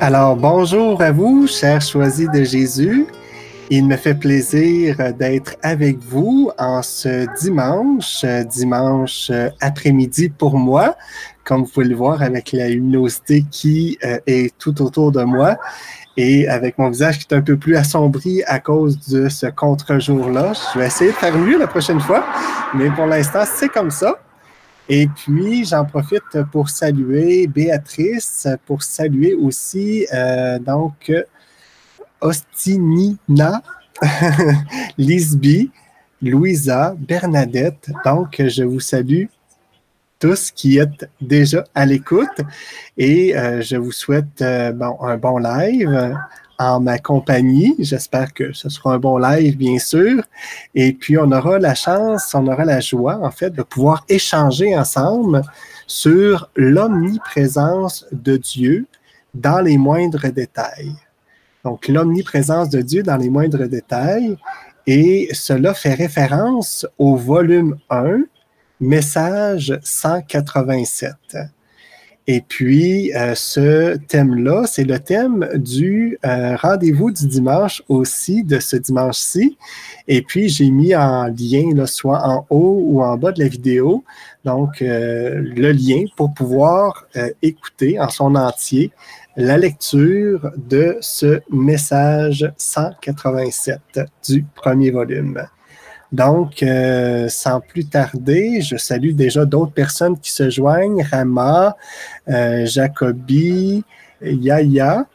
Alors, bonjour à vous, chers choisis de Jésus. Il me fait plaisir d'être avec vous en ce dimanche après-midi pour moi, comme vous pouvez le voir avec la luminosité qui est tout autour de moi et avec mon visage qui est un peu plus assombri à cause de ce contre-jour-là. Je vais essayer de faire mieux la prochaine fois, mais pour l'instant, c'est comme ça. Et puis, j'en profite pour saluer Béatrice, pour saluer aussi, Ostinina, Lisby, Louisa, Bernadette. Donc, je vous salue tous qui êtes déjà à l'écoute et je vous souhaite un bon live en ma compagnie. J'espère que ce sera un bon live, bien sûr. Et puis, on aura la joie, en fait, de pouvoir échanger ensemble sur l'omniprésence de Dieu dans les moindres détails. Donc, l'omniprésence de Dieu dans les moindres détails. Et cela fait référence au volume 1, message 187. Et puis, ce thème-là, c'est le thème du rendez-vous du dimanche aussi, de ce dimanche-ci. Et puis, j'ai mis en lien, là, soit en haut ou en bas de la vidéo, donc le lien pour pouvoir écouter en son entier la lecture de ce message 187 du premier volume. Donc, sans plus tarder, je salue déjà d'autres personnes qui se joignent. Rama, Jacobi, Yaya.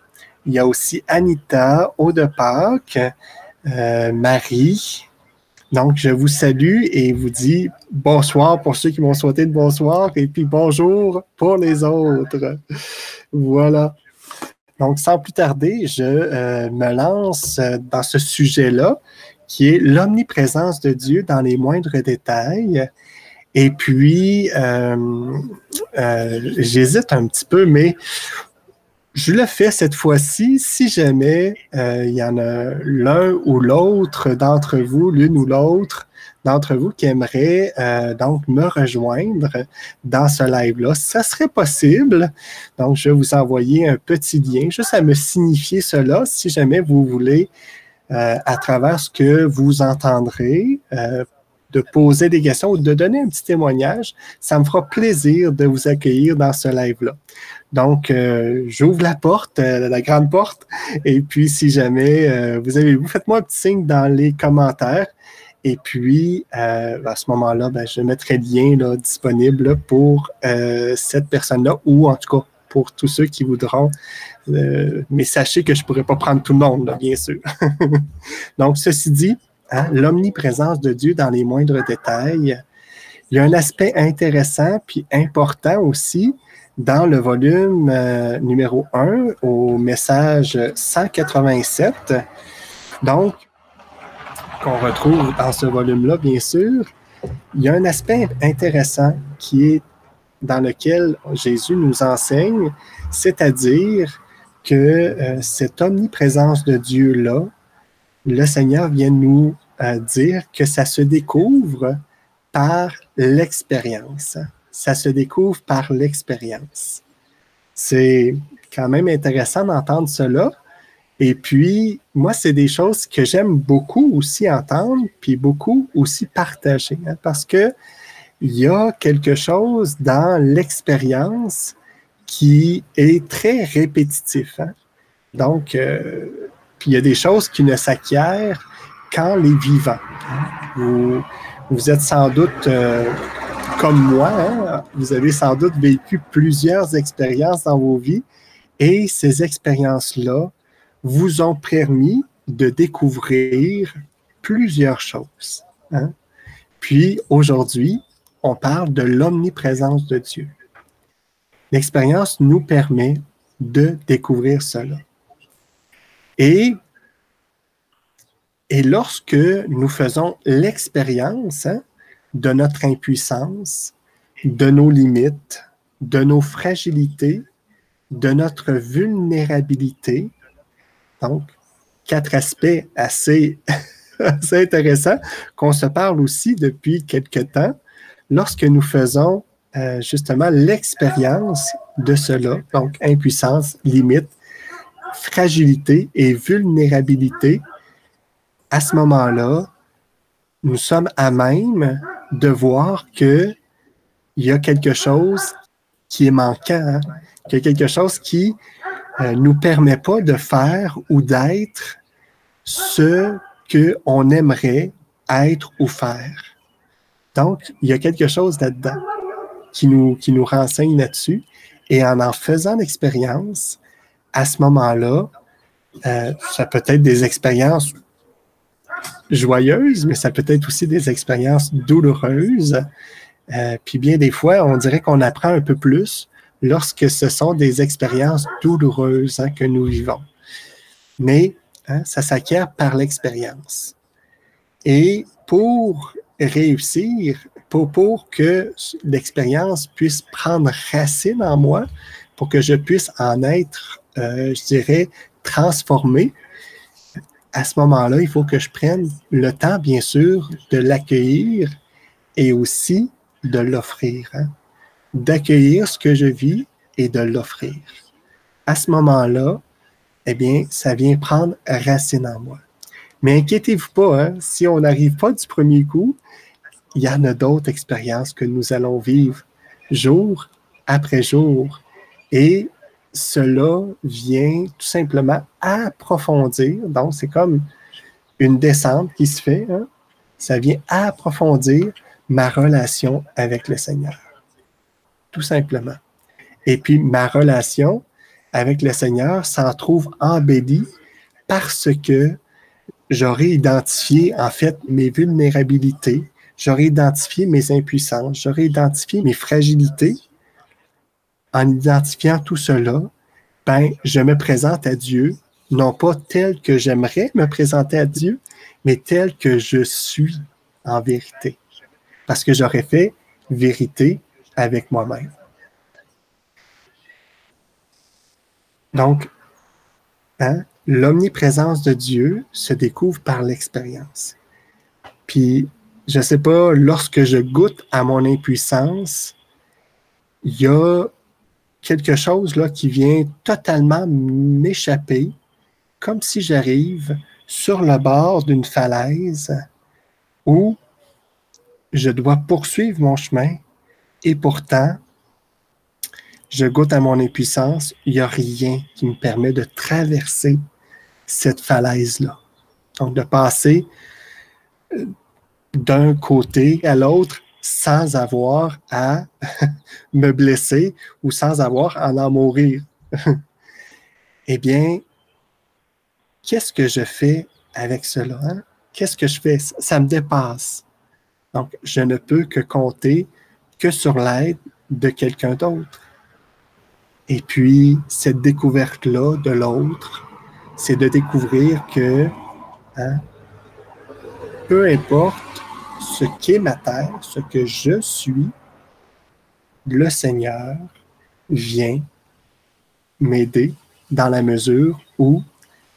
Il y a aussi Anita, Aude Pâques, Marie. Donc, je vous salue et vous dis bonsoir pour ceux qui m'ont souhaité de bonsoir et puis bonjour pour les autres. Voilà. Donc, sans plus tarder, je me lance dans ce sujet-là, qui est l'omniprésence de Dieu dans les moindres détails. Et puis, j'hésite un petit peu, mais je le fais cette fois-ci. Si jamais il y en a l'un ou l'autre d'entre vous, l'une ou l'autre d'entre vous qui aimerait donc me rejoindre dans ce live-là, ça serait possible. Donc, je vais vous envoyer un petit lien, juste à me signifier cela, si jamais vous voulez à travers ce que vous entendrez, de poser des questions ou de donner un petit témoignage. Ça me fera plaisir de vous accueillir dans ce live-là. Donc, j'ouvre la porte, la grande porte, et puis si jamais vous avez vous, faites-moi un petit signe dans les commentaires. Et puis, à ce moment-là, je mettrai le lien là, disponible pour cette personne-là, ou en tout cas, pour tous ceux qui voudront. Mais sachez que je ne pourrai pas prendre tout le monde, là, bien sûr. Donc, ceci dit, l'omniprésence de Dieu dans les moindres détails, il y a un aspect intéressant puis important aussi dans le volume numéro 1 au message 187. Donc, qu'on retrouve dans ce volume-là, bien sûr, il y a un aspect intéressant qui est dans lequel Jésus nous enseigne, c'est-à-dire que cette omniprésence de Dieu-là, le Seigneur vient nous dire que ça se découvre par l'expérience. Ça se découvre par l'expérience. C'est quand même intéressant d'entendre cela. Et puis, moi, c'est des choses que j'aime beaucoup aussi entendre, puis beaucoup aussi partager, parce que il y a quelque chose dans l'expérience qui est très répétitif. Donc, puis il y a des choses qui ne s'acquièrent qu'en les vivant. Vous êtes sans doute comme moi, vous avez sans doute vécu plusieurs expériences dans vos vies et ces expériences-là vous ont permis de découvrir plusieurs choses. Puis, aujourd'hui, on parle de l'omniprésence de Dieu. L'expérience nous permet de découvrir cela. Et lorsque nous faisons l'expérience de notre impuissance, de nos limites, de nos fragilités, de notre vulnérabilité, donc 4 aspects assez intéressants qu'on se parle aussi depuis quelque temps, lorsque nous faisons justement l'expérience de cela, donc impuissance, limite, fragilité et vulnérabilité, à ce moment-là, nous sommes à même de voir qu'il y a quelque chose qui est manquant, hein? Qu'il y a quelque chose qui ne nous permet pas de faire ou d'être ce qu'on aimerait être ou faire. Donc, il y a quelque chose là-dedans qui nous renseigne là-dessus. Et en faisant l'expérience, à ce moment-là, ça peut être des expériences joyeuses, mais ça peut être aussi des expériences douloureuses. Puis bien des fois, on dirait qu'on apprend un peu plus lorsque ce sont des expériences douloureuses, hein, que nous vivons. Mais hein, ça s'acquiert par l'expérience. Et pour réussir, pour que l'expérience puisse prendre racine en moi, pour que je puisse en être, je dirais, transformé, à ce moment-là, il faut que je prenne le temps, bien sûr, de l'accueillir et aussi de l'offrir. Hein? D'accueillir ce que je vis et de l'offrir. À ce moment-là, eh bien, ça vient prendre racine en moi. Mais inquiétez-vous pas, hein? Si on n'arrive pas du premier coup, il y en a d'autres expériences que nous allons vivre jour après jour. Et cela vient tout simplement approfondir. Donc, c'est comme une descente qui se fait. Hein? Ça vient approfondir ma relation avec le Seigneur. Tout simplement. Et puis, ma relation avec le Seigneur s'en trouve embellie parce que j'aurais identifié, en fait, mes vulnérabilités, j'aurais identifié mes impuissances, j'aurais identifié mes fragilités. En identifiant tout cela, ben, je me présente à Dieu, non pas tel que j'aimerais me présenter à Dieu, mais tel que je suis en vérité. Parce que j'aurais fait vérité avec moi-même. Donc, hein, l'omniprésence de Dieu se découvre par l'expérience. Puis, je ne sais pas, lorsque je goûte à mon impuissance, il y a quelque chose là qui vient totalement m'échapper, comme si j'arrive sur le bord d'une falaise où je dois poursuivre mon chemin et pourtant, je goûte à mon impuissance, il n'y a rien qui me permet de traverser cette falaise-là. Donc, de passer d'un côté à l'autre sans avoir à me blesser ou sans avoir à en mourir. Eh bien, qu'est-ce que je fais avec cela? Hein? Qu'est-ce que je fais? Ça me dépasse. Donc, je ne peux que compter que sur l'aide de quelqu'un d'autre. Et puis, cette découverte-là de l'autre, c'est de découvrir que, hein, peu importe ce qu'est ma terre, ce que je suis, le Seigneur vient m'aider dans la mesure où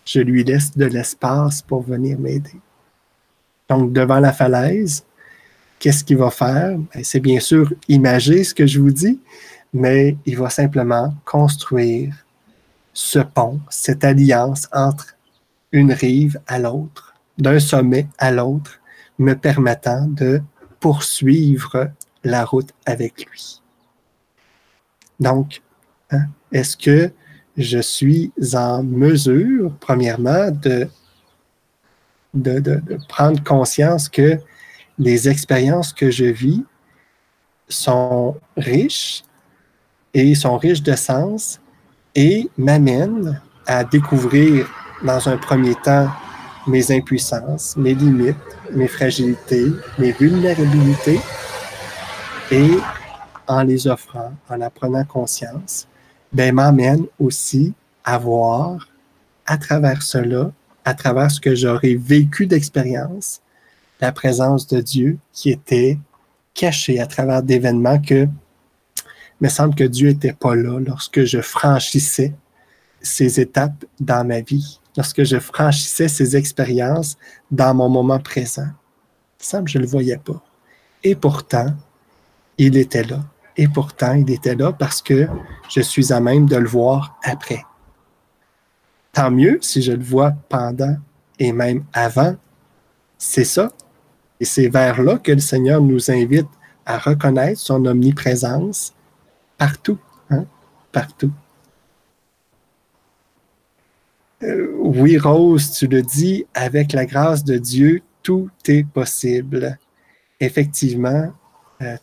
je lui laisse de l'espace pour venir m'aider. Donc, devant la falaise, qu'est-ce qu'il va faire? C'est bien sûr imager ce que je vous dis, mais il va simplement construire ce pont, cette alliance entre une rive à l'autre, d'un sommet à l'autre, me permettant de poursuivre la route avec lui. Donc, hein, est-ce que je suis en mesure, premièrement, de prendre conscience que les expériences que je vis sont riches et sont riches de sens et m'amènent à découvrir dans un premier temps mes impuissances, mes limites, mes fragilités, mes vulnérabilités et en les offrant, en en prenant conscience, ben, m'amène aussi à voir à travers cela, à travers ce que j'aurais vécu d'expérience, la présence de Dieu qui était cachée à travers d'événements que il me semble que Dieu n'était pas là lorsque je franchissais ces étapes dans ma vie, lorsque je franchissais ces expériences dans mon moment présent. Il me semble que je ne le voyais pas. Et pourtant, il était là. Et pourtant, il était là parce que je suis à même de le voir après. Tant mieux si je le vois pendant et même avant. C'est ça. Et c'est vers là que le Seigneur nous invite à reconnaître son omniprésence partout, hein? Partout. Oui, Rose, tu le dis, avec la grâce de Dieu, tout est possible. Effectivement,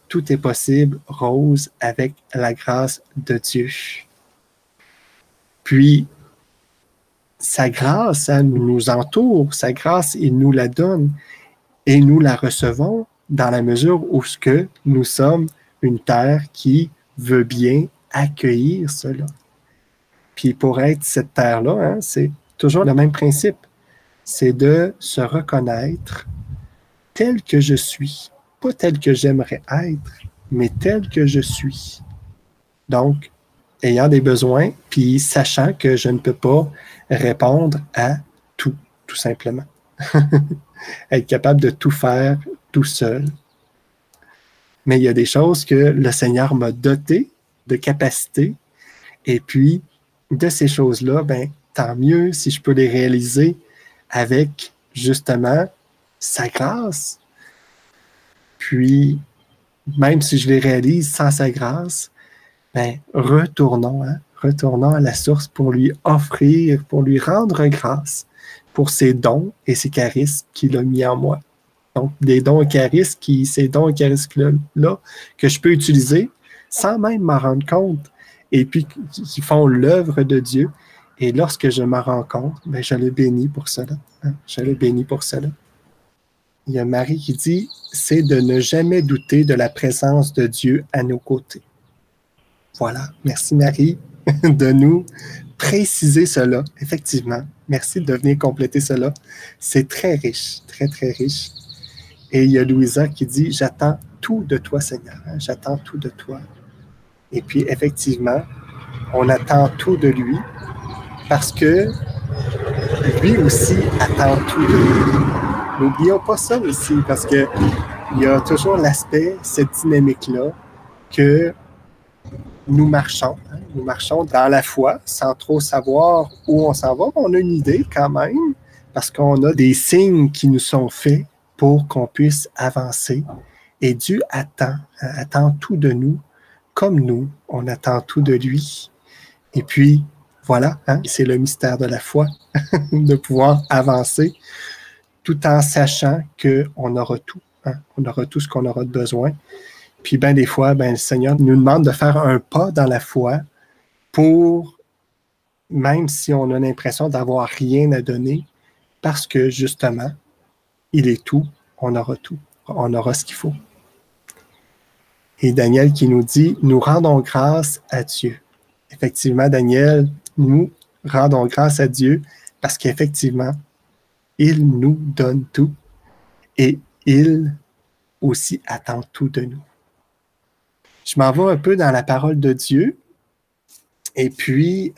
tout est possible, Rose, avec la grâce de Dieu. Puis, sa grâce, elle nous entoure, sa grâce, il nous la donne et nous la recevons dans la mesure où ce que nous sommes une terre qui veut bien accueillir cela. Puis pour être cette terre-là, hein, c'est toujours le même principe. C'est de se reconnaître tel que je suis. Pas tel que j'aimerais être, mais tel que je suis. Donc, ayant des besoins, puis sachant que je ne peux pas répondre à tout simplement. Être capable de tout faire tout seul. Mais il y a des choses que le Seigneur m'a dotées de capacités, et puis de ces choses-là, ben, tant mieux si je peux les réaliser avec justement sa grâce. Puis, même si je les réalise sans sa grâce, ben, retournons à la source pour lui offrir, pour lui rendre grâce pour ses dons et ses charismes qu'il a mis en moi. Donc, des dons et charismes, ces dons et charismes-là que je peux utiliser sans même m'en rendre compte, et puis qui font l'œuvre de Dieu. Et lorsque je m'en rends compte, ben, je le bénis pour cela. Hein? Je le bénis pour cela. Il y a Marie qui dit, c'est de ne jamais douter de la présence de Dieu à nos côtés. Voilà. Merci Marie de nous préciser cela. Effectivement. Merci de venir compléter cela. C'est très riche, très, très riche. Et il y a Louisa qui dit, j'attends tout de toi, Seigneur. Hein? J'attends tout de toi. Et puis, effectivement, on attend tout de lui parce que lui aussi attend tout de nous. N'oublions pas ça aussi, parce qu'il y a toujours l'aspect, cette dynamique-là, que nous marchons. Hein? Nous marchons dans la foi sans trop savoir où on s'en va. On a une idée quand même, parce qu'on a des signes qui nous sont faits pour qu'on puisse avancer. Et Dieu attend tout de nous, comme nous, on attend tout de lui. Et puis, voilà, hein, c'est le mystère de la foi, de pouvoir avancer tout en sachant qu'on aura tout. Hein, on aura tout ce qu'on aura de besoin. Puis, ben des fois, ben, le Seigneur nous demande de faire un pas dans la foi pour, même si on a l'impression d'avoir rien à donner, parce que, justement, il est tout, on aura tout. On aura ce qu'il faut. Et Daniel qui nous dit, nous rendons grâce à Dieu. Effectivement, Daniel, nous rendons grâce à Dieu parce qu'effectivement, il nous donne tout et il aussi attend tout de nous. Je m'en vais un peu dans la parole de Dieu et puis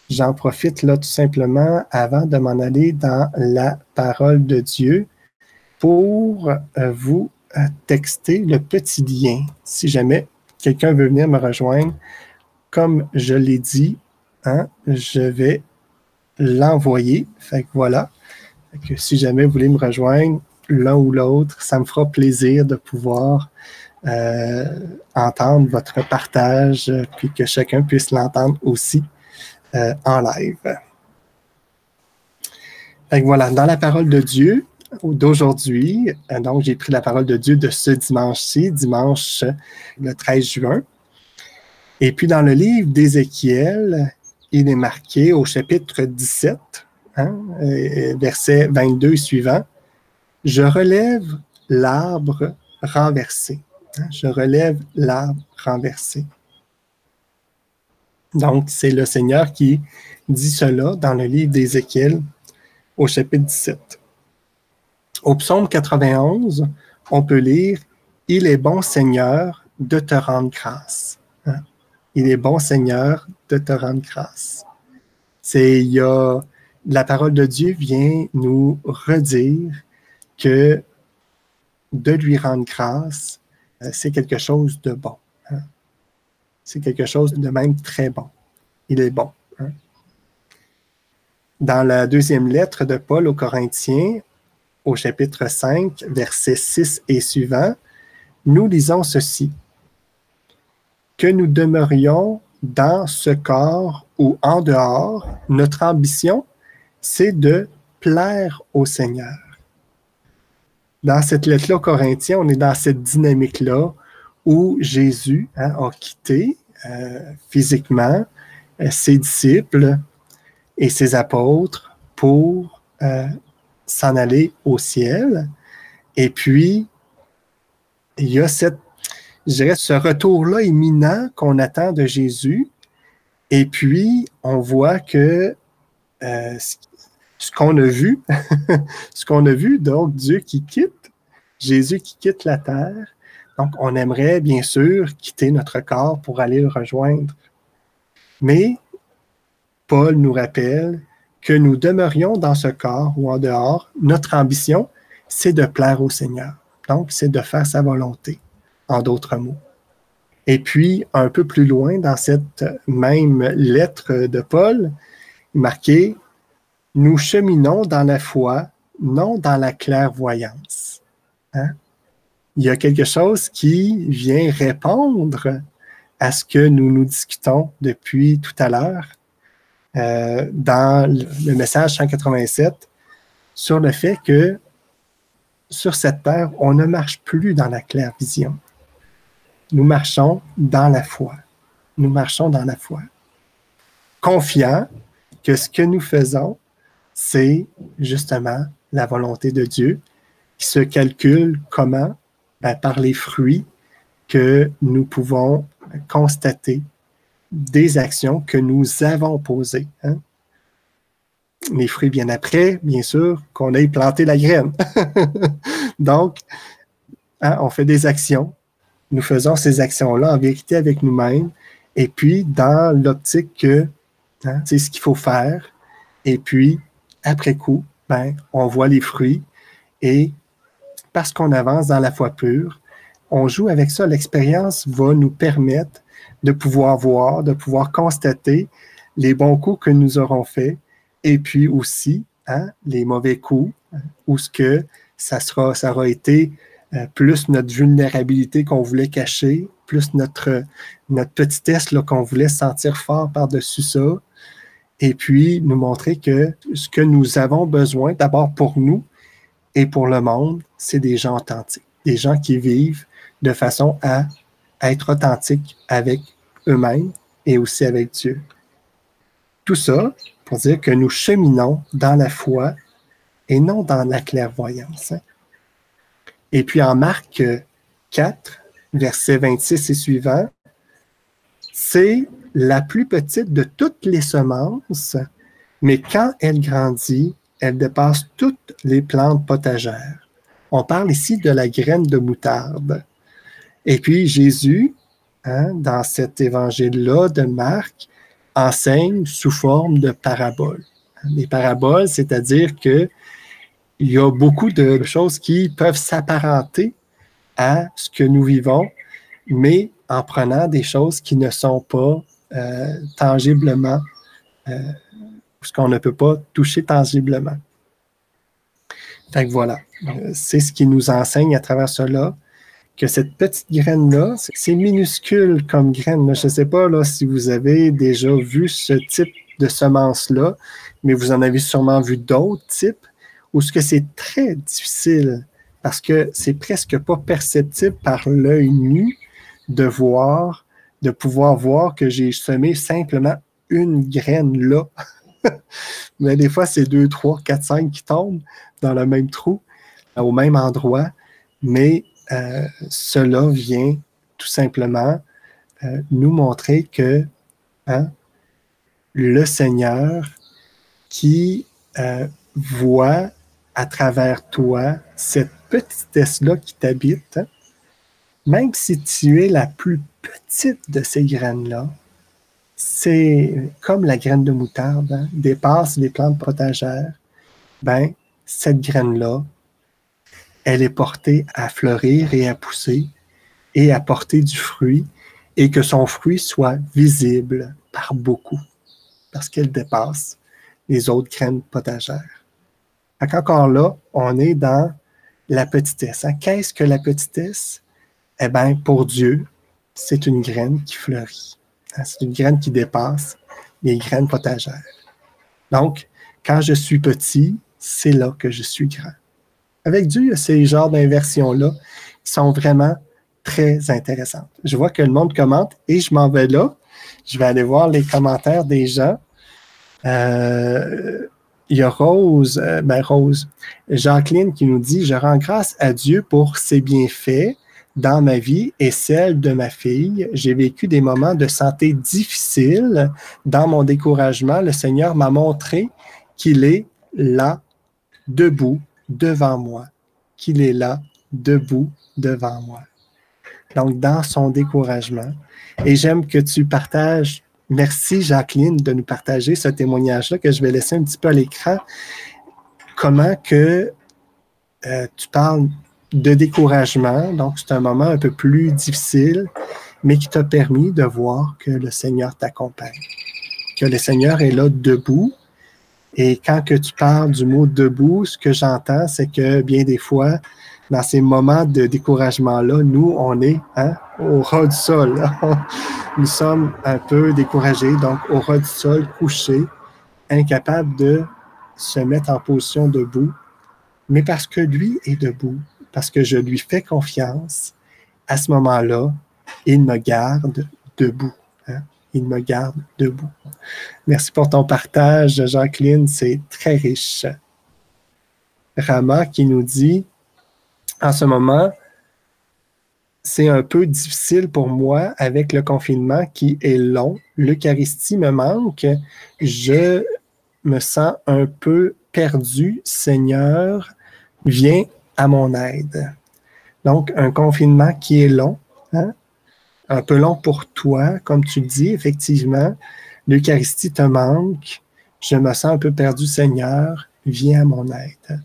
j'en profite là tout simplement avant de m'en aller dans la parole de Dieu pour vous texter le petit lien. Si jamais quelqu'un veut venir me rejoindre, comme je l'ai dit, hein, je vais l'envoyer. Fait que voilà. Fait que si jamais vous voulez me rejoindre, l'un ou l'autre, ça me fera plaisir de pouvoir entendre votre partage, puis que chacun puisse l'entendre aussi en live. Fait que voilà, dans la parole de Dieu, d'aujourd'hui, donc j'ai pris la parole de Dieu de ce dimanche-ci, dimanche le 13 juin. Et puis dans le livre d'Ézéchiel, il est marqué au chapitre 17, hein, verset 22 suivant, « Je relève l'arbre renversé. Hein, je relève l'arbre renversé. » Donc, c'est le Seigneur qui dit cela dans le livre d'Ézéchiel au chapitre 17. Au psaume 91, on peut lire « Il est bon, Seigneur, de te rendre grâce. Hein? » Il est bon, Seigneur, de te rendre grâce. La parole de Dieu vient nous redire que de lui rendre grâce, c'est quelque chose de bon. Hein? C'est quelque chose de même très bon. Il est bon. Dans la deuxième lettre de Paul aux Corinthiens, au chapitre 5, versets 6 et suivants, nous lisons ceci. Que nous demeurions dans ce corps ou en dehors, notre ambition, c'est de plaire au Seigneur. Dans cette lettre-là aux Corinthiens, on est dans cette dynamique-là où Jésus a quitté physiquement ses disciples et ses apôtres pour s'en aller au ciel. Et puis, il y a ce retour-là imminent qu'on attend de Jésus. Et puis, on voit que ce qu'on a vu, donc Dieu qui quitte, Jésus qui quitte la terre. Donc, on aimerait bien sûr quitter notre corps pour aller le rejoindre. Mais Paul nous rappelle que nous demeurions dans ce corps ou en dehors. Notre ambition, c'est de plaire au Seigneur. Donc, c'est de faire sa volonté, en d'autres mots. Et puis, un peu plus loin, dans cette même lettre de Paul, marqué « Nous cheminons dans la foi, non dans la clairvoyance. » Il y a quelque chose qui vient répondre à ce que nous discutons depuis tout à l'heure dans le message 187 sur le fait que sur cette terre, on ne marche plus dans la claire vision. Nous marchons dans la foi. Nous marchons dans la foi. Confiants que ce que nous faisons, c'est justement la volonté de Dieu qui se calcule comment? Par les fruits que nous pouvons constater des actions que nous avons posées. Les fruits viennent après, bien sûr, qu'on ait planté la graine. Donc, on fait des actions. Nous faisons ces actions-là en vérité avec nous-mêmes et puis dans l'optique que c'est ce qu'il faut faire. Et puis, après coup, on voit les fruits et parce qu'on avance dans la foi pure, on joue avec ça. L'expérience va nous permettre de pouvoir voir, de pouvoir constater les bons coups que nous aurons faits et puis aussi les mauvais coups où ce que ça aura été plus notre vulnérabilité qu'on voulait cacher, plus notre petitesse là, qu'on voulait sentir fort par-dessus ça, et puis nous montrer que ce que nous avons besoin, d'abord pour nous et pour le monde, c'est des gens authentiques, des gens qui vivent de façon à être authentiques avec eux-mêmes et aussi avec Dieu. Tout ça pour dire que nous cheminons dans la foi et non dans la clairvoyance. Et puis en Marc 4, versets 26 et suivants, c'est la plus petite de toutes les semences, mais quand elle grandit, elle dépasse toutes les plantes potagères. On parle ici de la graine de moutarde. Et puis Jésus, dans cet évangile-là de Marc, enseigne sous forme de paraboles. Les paraboles, c'est-à-dire que il y a beaucoup de choses qui peuvent s'apparenter à ce que nous vivons, mais en prenant des choses qui ne sont pas tangiblement, ce qu'on ne peut pas toucher tangiblement. Fait que voilà, c'est ce qui nous enseigne à travers cela, que cette petite graine-là, c'est minuscule comme graine. Je ne sais pas là, si vous avez déjà vu ce type de semence-là, mais vous en avez sûrement vu d'autres types, où ce que c'est très difficile, parce que c'est presque pas perceptible par l'œil nu de pouvoir voir que j'ai semé simplement une graine là. Mais des fois, c'est 2, 3, 4, 5 qui tombent dans le même trou, au même endroit. Mais cela vient tout simplement nous montrer que le Seigneur qui voit à travers toi cette petitesse-là qui t'habite, même si tu es la plus petite de ces graines-là, c'est comme la graine de moutarde, dépasse les plantes potagères, cette graine-là, elle est portée à fleurir et à pousser et à porter du fruit et que son fruit soit visible par beaucoup. parce qu'elle dépasse les autres graines potagères. Encore là, on est dans la petitesse. Hein? Qu'est-ce que la petitesse? Eh bien, pour Dieu, c'est une graine qui fleurit. Hein? C'est une graine qui dépasse les graines potagères. Donc, quand je suis petit, c'est là que je suis grand. Avec Dieu, il y a ces genres d'inversions-là qui sont vraiment très intéressantes. Je vois que le monde commente et je m'en vais là. Je vais aller voir les commentaires des gens. Il y a Rose, Jacqueline qui nous dit « Je rends grâce à Dieu pour ses bienfaits dans ma vie et celle de ma fille. J'ai vécu des moments de santé difficiles. Dans mon découragement, le Seigneur m'a montré qu'il est là, debout, devant moi. Qu'il est là, debout, devant moi. » Donc, dans son découragement. Et j'aime que tu partages. Merci, Jacqueline, de nous partager ce témoignage-là que je vais laisser un petit peu à l'écran. Comment que tu parles de découragement, donc c'est un moment un peu plus difficile, mais qui t'a permis de voir que le Seigneur t'accompagne, que le Seigneur est là debout. Et quand que tu parles du mot debout, ce que j'entends, c'est que bien des fois, dans ces moments de découragement-là, nous, on est au ras du sol. Nous sommes un peu découragés, donc au ras du sol, couchés, incapables de se mettre en position debout. Mais parce que lui est debout, parce que je lui fais confiance, à ce moment-là, il me garde debout. Hein? Il me garde debout. Merci pour ton partage, Jacqueline, c'est très riche. Rama qui nous dit, en ce moment, c'est un peu difficile pour moi avec le confinement qui est long. L'Eucharistie me manque. Je me sens un peu perdu. Seigneur, viens à mon aide. Donc, un confinement qui est long, hein? Un peu long pour toi, comme tu le dis, effectivement. L'Eucharistie te manque. Je me sens un peu perdu, Seigneur, viens à mon aide.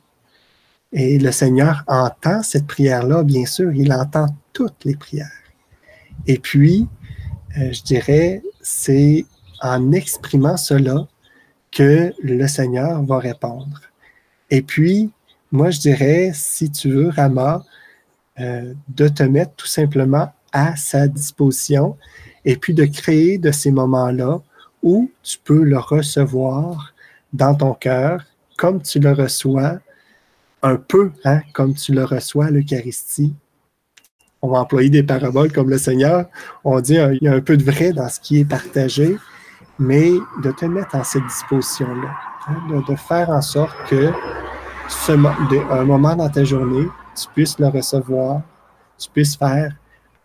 Et le Seigneur entend cette prière-là, bien sûr, il entend toutes les prières. Et puis, je dirais, c'est en exprimant cela que le Seigneur va répondre. Et puis, moi, je dirais, si tu veux, Rama, de te mettre tout simplement à sa disposition et puis de créer de ces moments-là où tu peux le recevoir dans ton cœur comme tu le reçois, un peu comme tu le reçois à l'Eucharistie. On va employer des paraboles comme le Seigneur. On dit il y a un peu de vrai dans ce qui est partagé, mais de te mettre en cette disposition-là, de faire en sorte que un moment dans ta journée, tu puisses le recevoir, tu puisses faire,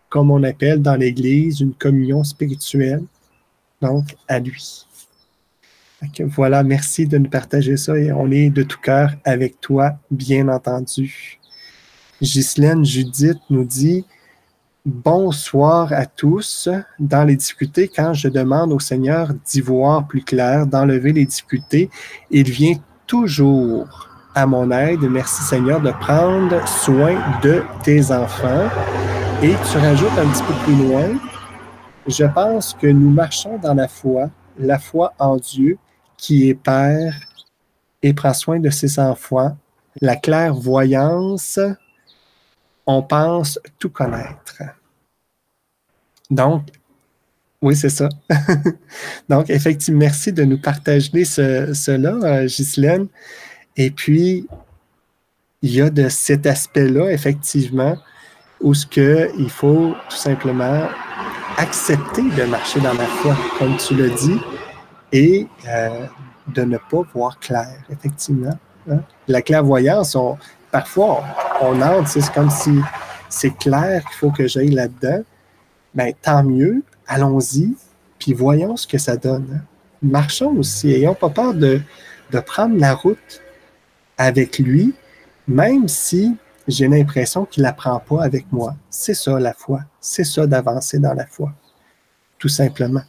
comme on appelle dans l'Église, une communion spirituelle, donc à lui. Donc, voilà, merci de nous partager ça et on est de tout cœur avec toi, bien entendu. Ghislaine Judith nous dit « Bonsoir à tous. Dans les difficultés, quand je demande au Seigneur d'y voir plus clair, d'enlever les difficultés, il vient toujours à mon aide. Merci Seigneur de prendre soin de tes enfants. » Et tu rajoutes un petit peu plus loin, je pense que nous marchons dans la foi en Dieu qui est Père et prend soin de ses enfants. La clairvoyance, on pense tout connaître. Donc, oui, c'est ça. Donc, effectivement, merci de nous partager cela, Ghislaine. Et puis, il y a de cet aspect-là, effectivement, où il faut tout simplement accepter de marcher dans la foi, comme tu l'as dit, et de ne pas voir clair, effectivement. Hein? La clairvoyance, parfois, on entre, c'est comme si c'est clair qu'il faut que j'aille là-dedans. Bien, tant mieux, allons-y, puis voyons ce que ça donne. Hein? Marchons aussi, ayons pas peur de prendre la route avec lui, même si j'ai l'impression qu'il n'apprend pas avec moi. C'est ça la foi, c'est ça d'avancer dans la foi, tout simplement.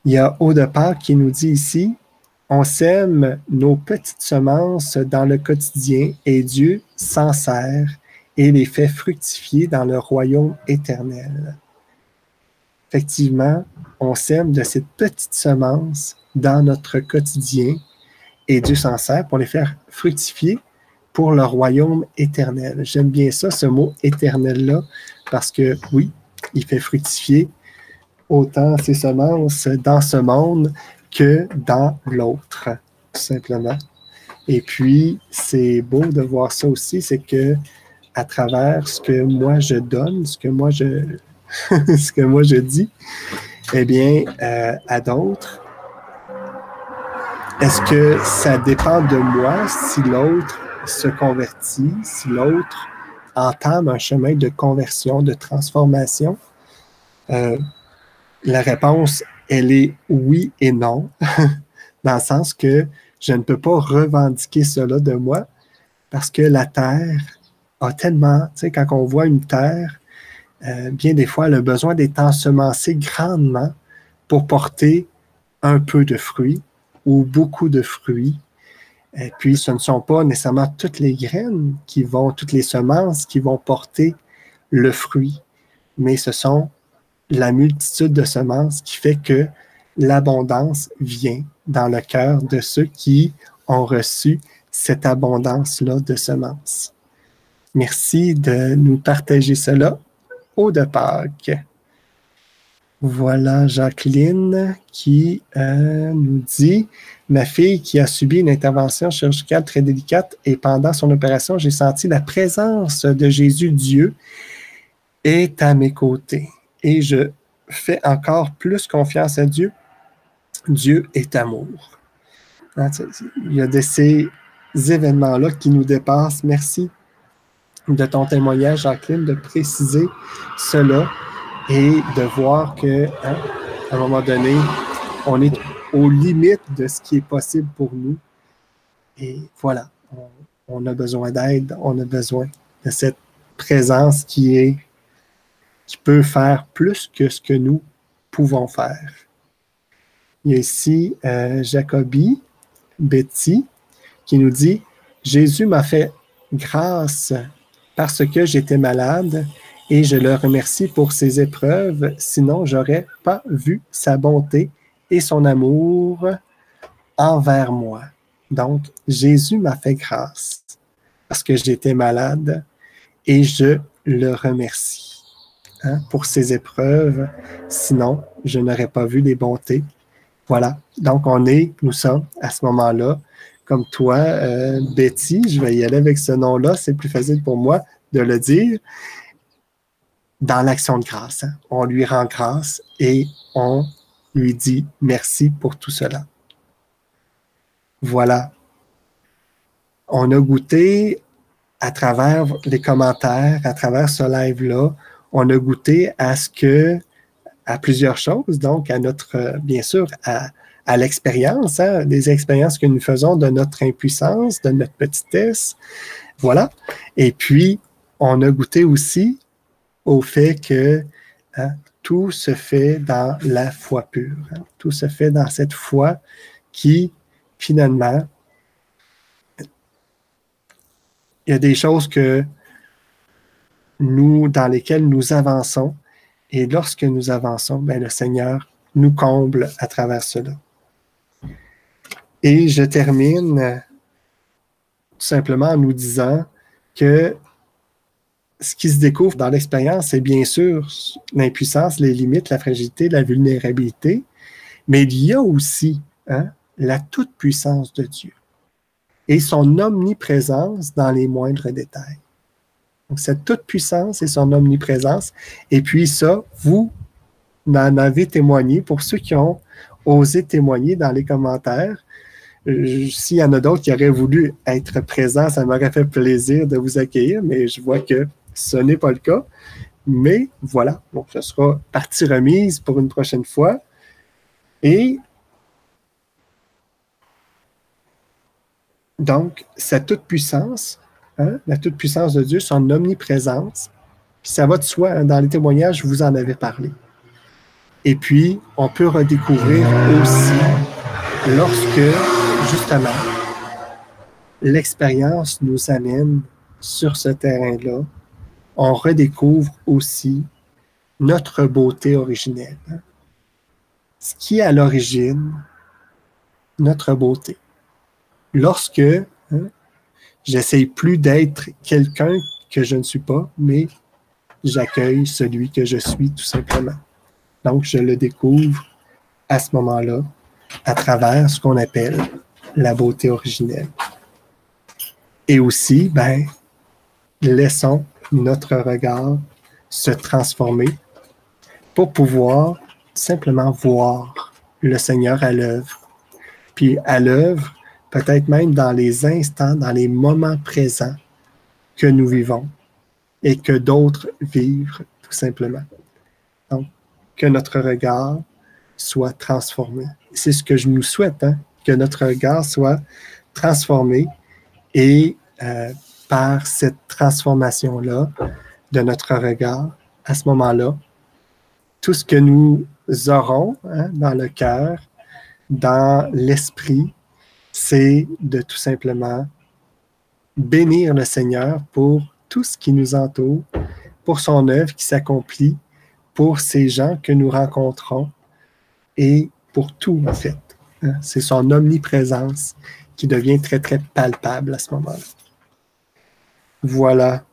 Il y a Audepart qui nous dit ici, on sème nos petites semences dans le quotidien et Dieu s'en sert et les fait fructifier dans le royaume éternel. effectivement, on sème de ces petites semences dans notre quotidien et Dieu s'en sert pour les faire fructifier pour le royaume éternel. J'aime bien ça, ce mot éternel-là, parce que oui, il fait fructifier autant ses semences dans ce monde que dans l'autre, tout simplement. Et puis, c'est beau de voir ça aussi, c'est que à travers ce que moi je donne, ce que moi je dis, eh bien, à d'autres, est-ce que ça dépend de moi si l'autre se convertit, si l'autre entame un chemin de conversion, de transformation? La réponse, elle est oui et non, dans le sens que je ne peux pas revendiquer cela de moi parce que la terre a tellement, tu sais, quand on voit une terre, bien des fois, elle a besoin d'être ensemencée grandement pour porter un peu de fruits ou beaucoup de fruits. Et puis, ce ne sont pas nécessairement toutes les graines toutes les semences qui vont porter le fruit, mais ce sont la multitude de semences qui fait que l'abondance vient dans le cœur de ceux qui ont reçu cette abondance-là de semences. Merci de nous partager cela au de Pâques. Voilà Jacqueline qui nous dit « Ma fille qui a subi une intervention chirurgicale très délicate et pendant son opération, j'ai senti la présence de Jésus, Dieu, est à mes côtés. Et je fais encore plus confiance à Dieu. Dieu est amour. » Il y a de ces événements-là qui nous dépassent. Merci de ton témoignage, Jacqueline, de préciser cela et de voir que, à un moment donné, on est aux limites de ce qui est possible pour nous. Et voilà, on a besoin d'aide, on a besoin de cette présence qui peut faire plus que ce que nous pouvons faire. Il y a ici Jacobi, Betty, qui nous dit « Jésus m'a fait grâce parce que j'étais malade et je le remercie pour ses épreuves, sinon je n'aurais pas vu sa bonté et son amour envers moi. » Donc, Jésus m'a fait grâce parce que j'étais malade et je le remercie pour ses épreuves, sinon je n'aurais pas vu les bontés. Voilà, donc nous sommes à ce moment-là, comme toi, Betty, je vais y aller avec ce nom-là, c'est plus facile pour moi de le dire, dans l'action de grâce. On lui rend grâce et on lui dit merci pour tout cela. Voilà. On a goûté à travers les commentaires, à travers ce live-là, on a goûté à plusieurs choses, donc à notre, bien sûr, à l'expérience, des expériences que nous faisons de notre impuissance, de notre petitesse, voilà. Et puis, on a goûté aussi au fait que tout se fait dans la foi pure. Tout se fait dans cette foi qui, finalement, il y a des choses dans lesquelles nous avançons, et lorsque nous avançons, le Seigneur nous comble à travers cela. Et je termine tout simplement en nous disant que ce qui se découvre dans l'expérience, c'est bien sûr l'impuissance, les limites, la fragilité, la vulnérabilité, mais il y a aussi la toute-puissance de Dieu et son omniprésence dans les moindres détails. Donc, cette toute-puissance et son omniprésence. Et puis ça, vous en avez témoigné. Pour ceux qui ont osé témoigner dans les commentaires, s'il y en a d'autres qui auraient voulu être présents, ça m'aurait fait plaisir de vous accueillir, mais je vois que ce n'est pas le cas. Mais voilà, donc ce sera partie remise pour une prochaine fois. Et donc, cette toute-puissance, la toute-puissance de Dieu, son omniprésence, puis ça va de soi, dans les témoignages, je vous en avais parlé. Et puis, on peut redécouvrir aussi lorsque, justement, l'expérience nous amène sur ce terrain-là, on redécouvre aussi notre beauté originelle. Hein? Ce qui est à l'origine, notre beauté. Lorsque j'essaye plus d'être quelqu'un que je ne suis pas, mais j'accueille celui que je suis tout simplement. Donc, je le découvre à ce moment-là, à travers ce qu'on appelle la beauté originelle. Et aussi, ben, laissons notre regard se transformer pour pouvoir simplement voir le Seigneur à l'œuvre. Puis à l'œuvre, peut-être même dans les instants, dans les moments présents que nous vivons et que d'autres vivent tout simplement. Donc, que notre regard soit transformé. C'est ce que je nous souhaite, hein? Que notre regard soit transformé et par cette transformation-là de notre regard, à ce moment-là, tout ce que nous aurons dans le cœur, dans l'esprit, c'est de tout simplement bénir le Seigneur pour tout ce qui nous entoure, pour son œuvre qui s'accomplit, pour ces gens que nous rencontrons et pour tout, en fait. Hein? C'est son omniprésence qui devient très, très palpable à ce moment-là. Voilà.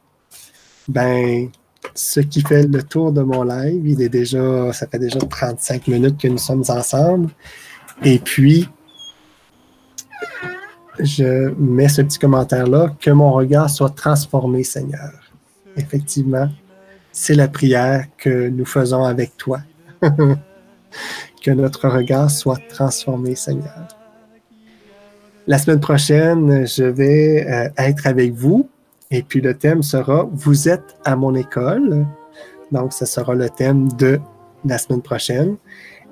Ben, ce qui fait le tour de mon live, ça fait déjà 35 minutes que nous sommes ensemble. Et puis, je mets ce petit commentaire-là, que mon regard soit transformé, Seigneur. Effectivement, c'est la prière que nous faisons avec toi. Que notre regard soit transformé, Seigneur. La semaine prochaine, je vais être avec vous. Et puis le thème sera « Vous êtes à mon école ». Donc, ce sera le thème de la semaine prochaine.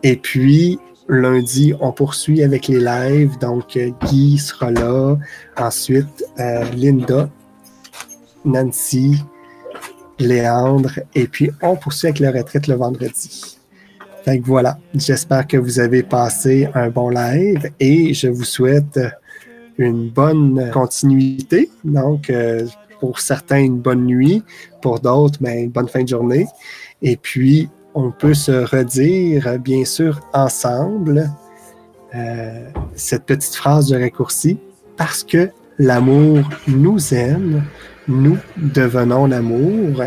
Et puis, lundi, on poursuit avec les lives. Donc, Guy sera là. Ensuite, Linda, Nancy, Léandre. Et puis, on poursuit avec la retraite le vendredi. Fait que voilà, j'espère que vous avez passé un bon live et je vous souhaite une bonne continuité. Donc, pour certains, une bonne nuit. Pour d'autres, ben, une bonne fin de journée. Et puis, on peut se redire, bien sûr, ensemble, cette petite phrase de raccourci. Parce que l'amour nous aime, nous devenons l'amour.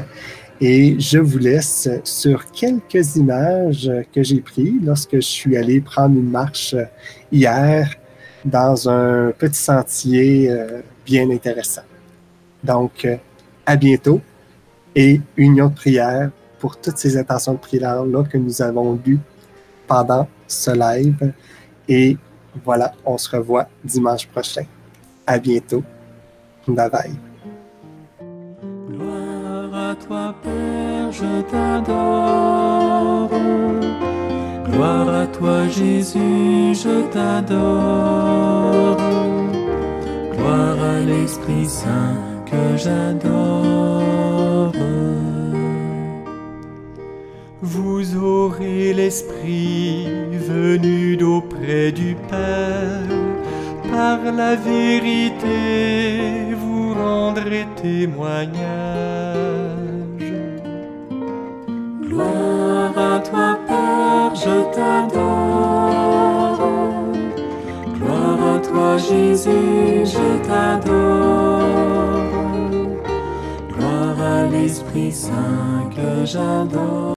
Et je vous laisse sur quelques images que j'ai prises lorsque je suis allé prendre une marche hier dans un petit sentier bien intéressant. Donc, à bientôt et union de prière pour toutes ces intentions de prière-là que nous avons lues pendant ce live. Et voilà, on se revoit dimanche prochain. À bientôt. Bye bye. Gloire à toi, Père, je t'adore. Gloire à toi, Jésus, je t'adore. Gloire à l'Esprit Saint que j'adore. Vous aurez l'Esprit venu d'auprès du Père. Par la vérité, vous rendrez témoignage. Gloire à toi, Père, je t'adore. Gloire à toi, Jésus, je t'adore. Gloire à l'Esprit Saint que j'adore.